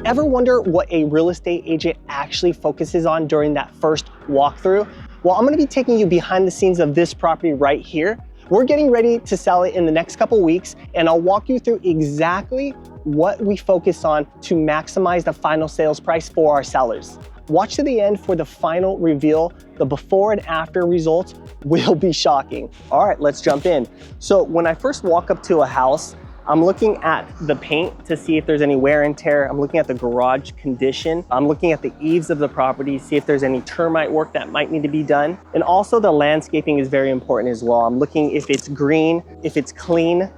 Ever wonder what a real estate agent actually focuses on during that first walkthrough? Well, I'm gonna be taking you behind the scenes of this property right here. We're getting ready to sell it in the next couple weeks, and I'll walk you through exactly what we focus on to maximize the final sales price for our sellers. Watch to the end for the final reveal. The before and after results will be shocking. All right, let's jump in. So when I first walk up to a house, I'm looking at the paint to see if there's any wear and tear. I'm looking at the garage condition. I'm looking at the eaves of the property, see if there's any termite work that might need to be done. And also the landscaping is very important as well. I'm looking if it's green, if it's clean.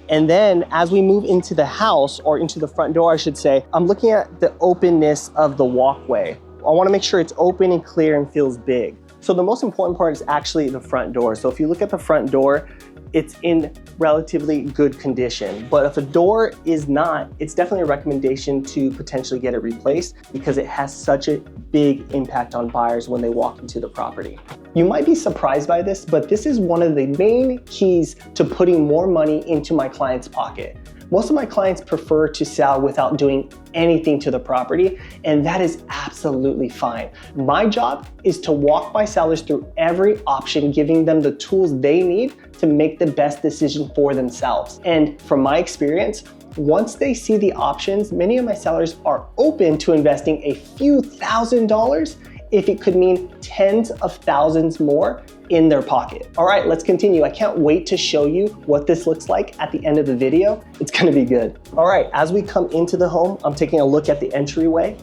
And then as we move into the house, or into the front door, I should say, I'm looking at the openness of the walkway. I wanna make sure it's open and clear and feels big. So the most important part is actually the front door. So if you look at the front door, it's in relatively good condition. But if a door is not, it's definitely a recommendation to potentially get it replaced because it has such a big impact on buyers when they walk into the property. You might be surprised by this, but this is one of the main keys to putting more money into my client's pocket. Most of my clients prefer to sell without doing anything to the property, and that is absolutely fine. My job is to walk my sellers through every option, giving them the tools they need to make the best decision for themselves. And from my experience, once they see the options, many of my sellers are open to investing a few $1,000s if it could mean tens of thousands more in their pocket. All right, let's continue. I can't wait to show you what this looks like at the end of the video. It's gonna be good. All right, as we come into the home, I'm taking a look at the entryway,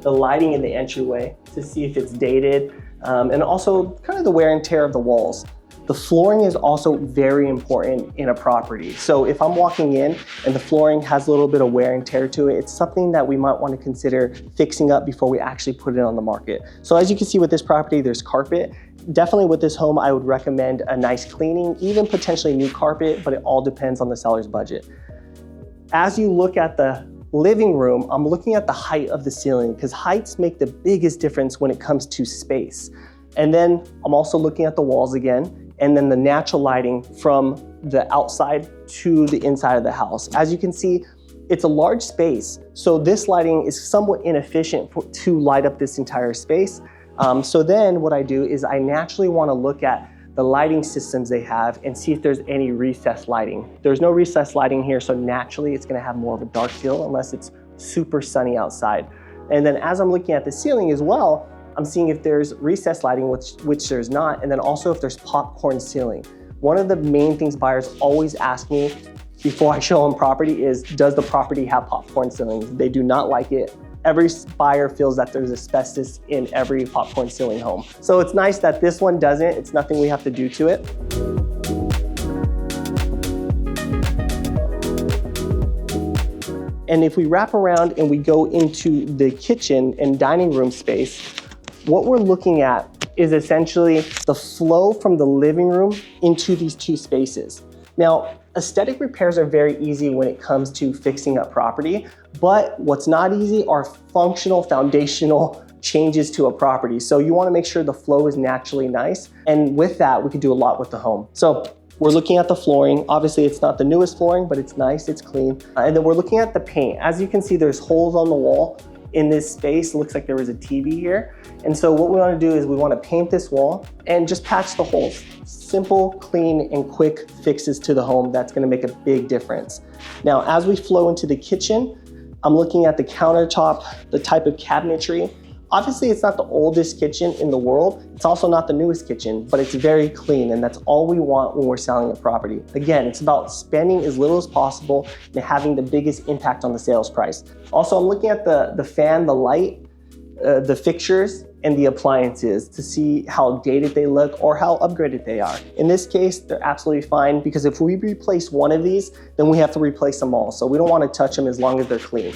the lighting in the entryway to see if it's dated, and also kind of the wear and tear of the walls. The flooring is also very important in a property. So if I'm walking in and the flooring has a little bit of wear and tear to it, it's something that we might want to consider fixing up before we actually put it on the market. So as you can see with this property, there's carpet. Definitely with this home, I would recommend a nice cleaning, even potentially new carpet, but it all depends on the seller's budget. As you look at the living room, I'm looking at the height of the ceiling because heights make the biggest difference when it comes to space. And then I'm also looking at the walls again, and then the natural lighting from the outside to the inside of the house. As you can see, it's a large space, so this lighting is somewhat inefficient to light up this entire space. So then what I do is I naturally want to look at the lighting systems they have and see if there's any recessed lighting. There's no recessed lighting here, so naturally it's going to have more of a dark feel unless it's super sunny outside. And then as I'm looking at the ceiling as well, I'm seeing if there's recessed lighting, which there's not, and then also if there's popcorn ceiling. One of the main things buyers always ask me before I show them property is, does the property have popcorn ceilings? They do not like it. Every buyer feels that there's asbestos in every popcorn ceiling home. So it's nice that this one doesn't. It's nothing we have to do to it. And if we wrap around and we go into the kitchen and dining room space, what we're looking at is essentially the flow from the living room into these two spaces. Now, aesthetic repairs are very easy when it comes to fixing up property, but what's not easy are functional, foundational changes to a property. So you wanna make sure the flow is naturally nice, and with that, we can do a lot with the home. So we're looking at the flooring. Obviously, it's not the newest flooring, but it's nice, it's clean. And then we're looking at the paint. As you can see, there's holes on the wall. In this space, it looks like there was a TV here. And so what we wanna do is we wanna paint this wall and just patch the holes. Simple, clean, and quick fixes to the home. That's gonna make a big difference. Now, as we flow into the kitchen, I'm looking at the countertop, the type of cabinetry. Obviously, it's not the oldest kitchen in the world. It's also not the newest kitchen, but it's very clean, and that's all we want when we're selling a property. Again, it's about spending as little as possible and having the biggest impact on the sales price. Also, I'm looking at the fan, the light, the fixtures, and the appliances to see how dated they look or how upgraded they are. In this case, they're absolutely fine because if we replace one of these, then we have to replace them all. So we don't want to touch them as long as they're clean.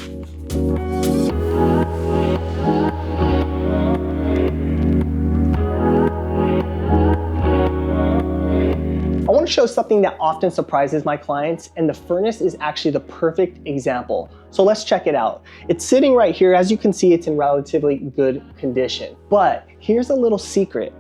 I want to show something that often surprises my clients, and the furnace is actually the perfect example. So let's check it out. It's sitting right here. As you can see, it's in relatively good condition. But here's a little secret.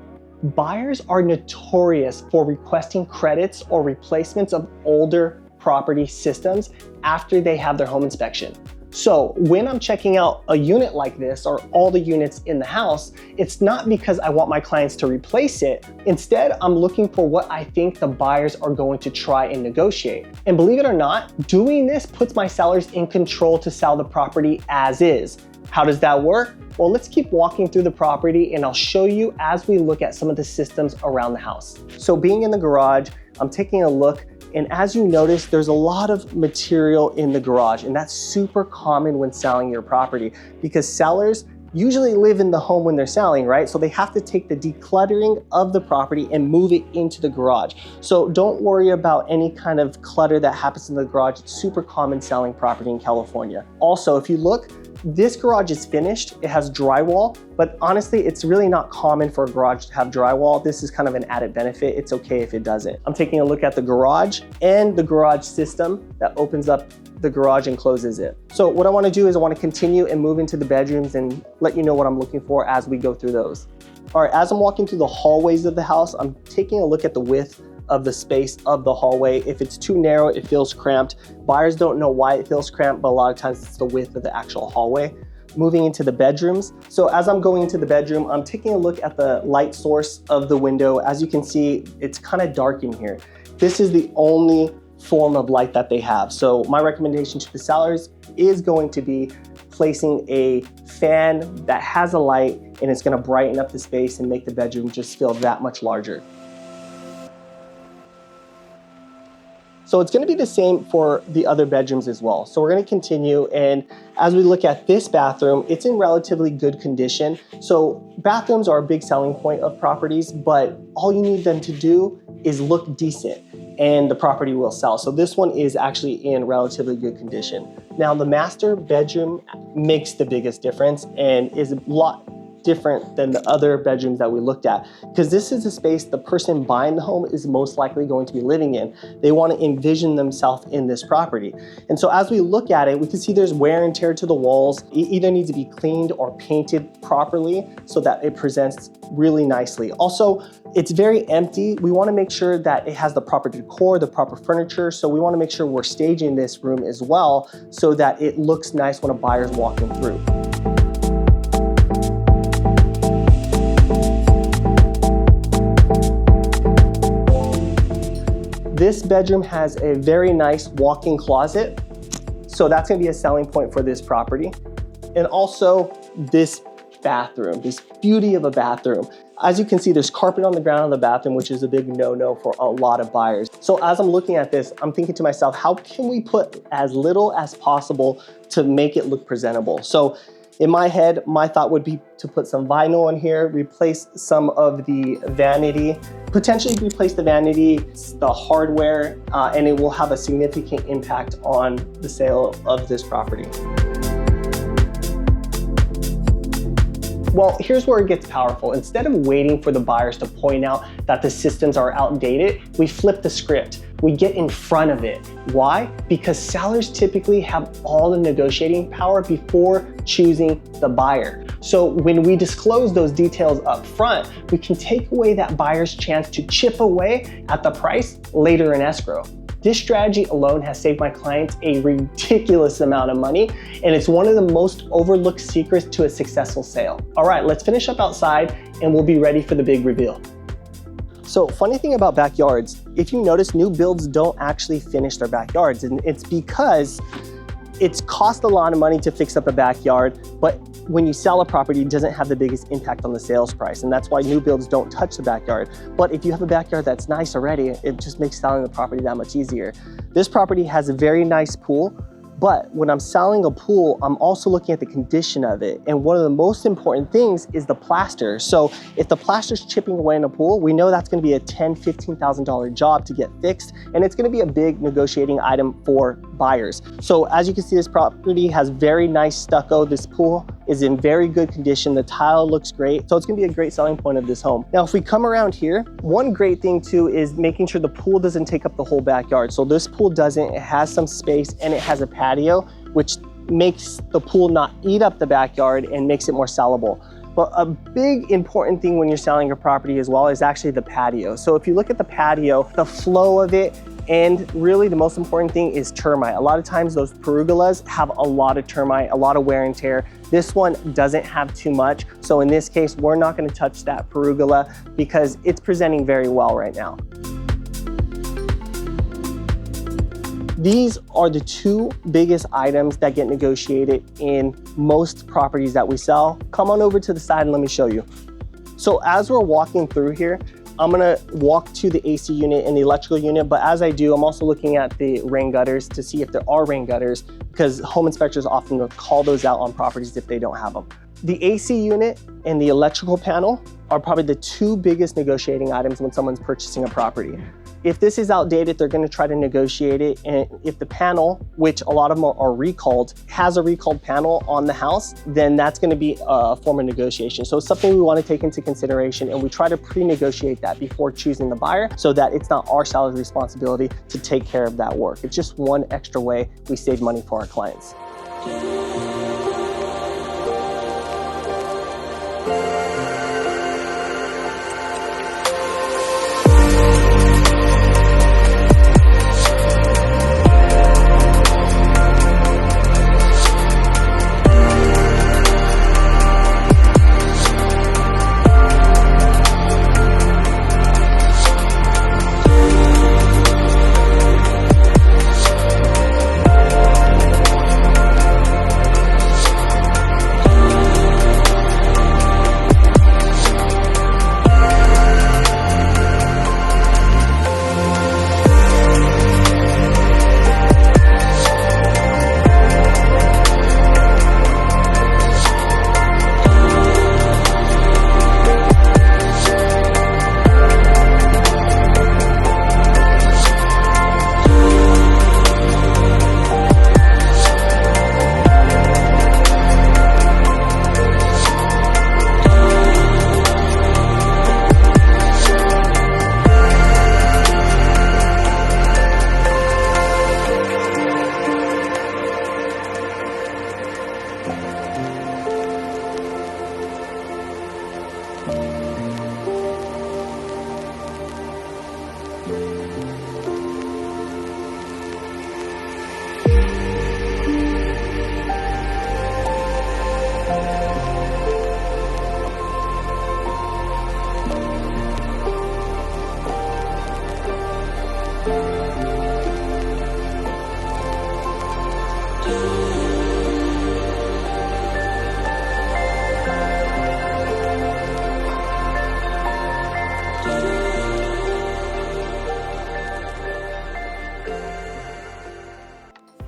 Buyers are notorious for requesting credits or replacements of older property systems after they have their home inspection. So when I'm checking out a unit like this or all the units in the house, it's not because I want my clients to replace it. Instead, I'm looking for what I think the buyers are going to try and negotiate. And believe it or not, doing this puts my sellers in control to sell the property as is. How does that work? Well, let's keep walking through the property and I'll show you as we look at some of the systems around the house. So being in the garage, I'm taking a look, and as you notice, there's a lot of material in the garage, and that's super common when selling your property because sellers usually live in the home when they're selling, right? So they have to take the decluttering of the property and move it into the garage. So don't worry about any kind of clutter that happens in the garage. It's super common selling property in California. Also, if you look, this garage is finished. It has drywall, but honestly, it's really not common for a garage to have drywall. This is kind of an added benefit. It's okay if it doesn't. I'm taking a look at the garage and the garage system that opens up the garage and closes it. So what I want to do is I want to continue and move into the bedrooms and let you know what I'm looking for as we go through those. All right, as I'm walking through the hallways of the house, I'm taking a look at the width of the space of the hallway. If it's too narrow, it feels cramped. Buyers don't know why it feels cramped, but a lot of times it's the width of the actual hallway. Moving into the bedrooms. So as I'm going into the bedroom, I'm taking a look at the light source of the window. As you can see, it's kind of dark in here. This is the only form of light that they have. So my recommendation to the sellers is going to be placing a fan that has a light, and it's going to brighten up the space and make the bedroom just feel that much larger. So it's going to be the same for the other bedrooms as well. So we're going to continue, and as we look at this bathroom, it's in relatively good condition. So bathrooms are a big selling point of properties, but all you need them to do is look decent and the property will sell. So this one is actually in relatively good condition. Now the master bedroom makes the biggest difference and is a lot different than the other bedrooms that we looked at, because this is a space the person buying the home is most likely going to be living in. They want to envision themselves in this property. And so as we look at it, we can see there's wear and tear to the walls. It either needs to be cleaned or painted properly so that it presents really nicely. Also, it's very empty. We want to make sure that it has the proper decor, the proper furniture. So we want to make sure we're staging this room as well so that it looks nice when a buyer's walking through. This bedroom has a very nice walk-in closet. So that's gonna be a selling point for this property. And also this bathroom, this beauty of a bathroom. As you can see, there's carpet on the ground of the bathroom, which is a big no-no for a lot of buyers. So as I'm looking at this, I'm thinking to myself, how can we put as little as possible to make it look presentable? So in my head, my thought would be to put some vinyl in here, replace some of the vanity, potentially replace the vanity, the hardware, and it will have a significant impact on the sale of this property. Well, here's where it gets powerful. Instead of waiting for the buyers to point out that the systems are outdated, we flip the script. We get in front of it. Why? Because sellers typically have all the negotiating power before choosing the buyer. So when we disclose those details up front, we can take away that buyer's chance to chip away at the price later in escrow. This strategy alone has saved my clients a ridiculous amount of money, and it's one of the most overlooked secrets to a successful sale. All right, let's finish up outside and we'll be ready for the big reveal. So funny thing about backyards, if you notice, new builds don't actually finish their backyards, and it's because it's cost a lot of money to fix up a backyard, but when you sell a property, it doesn't have the biggest impact on the sales price, and that's why new builds don't touch the backyard. But if you have a backyard that's nice already, it just makes selling the property that much easier. This property has a very nice pool, but when I'm selling a pool, I'm also looking at the condition of it. And one of the most important things is the plaster. So if the plaster's chipping away in a pool, we know that's gonna be a $10,000, $15,000 job to get fixed. And it's gonna be a big negotiating item for buyers. So as you can see, this property has very nice stucco. This pool is in very good condition. The tile looks great. So it's gonna be a great selling point of this home. Now, if we come around here, one great thing too is making sure the pool doesn't take up the whole backyard. So this pool doesn't, it has some space and it has a patio, which makes the pool not eat up the backyard and makes it more sellable. But a big important thing when you're selling your property as well is actually the patio. So if you look at the patio, the flow of it And really the most important thing is termite. A lot of times those perugolas have a lot of termite, a lot of wear and tear. This one doesn't have too much. So in this case, we're not gonna touch that perugula because it's presenting very well right now. These are the two biggest items that get negotiated in most properties that we sell. Come on over to the side and let me show you. So as we're walking through here, I'm gonna walk to the AC unit and the electrical unit, but as I do, I'm also looking at the rain gutters to see if there are rain gutters, because home inspectors often call those out on properties if they don't have them. The AC unit and the electrical panel are probably the two biggest negotiating items when someone's purchasing a property. If this is outdated, they're gonna try to negotiate it. And if the panel, which a lot of them are recalled, has a recalled panel on the house, then that's gonna be a form of negotiation. So it's something we wanna take into consideration, and we try to pre-negotiate that before choosing the buyer so that it's not our seller's responsibility to take care of that work. It's just one extra way we save money for our clients.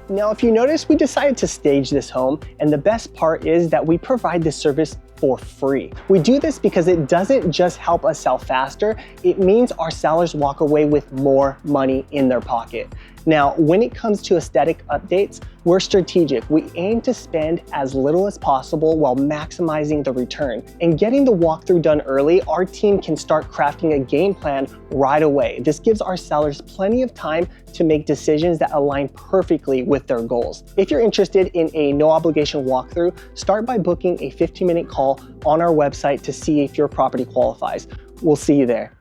Now, if you notice, we decided to stage this home, and the best part is that we provide this service for free. We do this because it doesn't just help us sell faster, it means our sellers walk away with more money in their pocket. Now, when it comes to aesthetic updates, we're strategic. We aim to spend as little as possible while maximizing the return. And getting the walkthrough done early, our team can start crafting a game plan right away. This gives our sellers plenty of time to make decisions that align perfectly with their goals. If you're interested in a no obligation walkthrough, start by booking a 15-minute call on our website to see if your property qualifies. We'll see you there.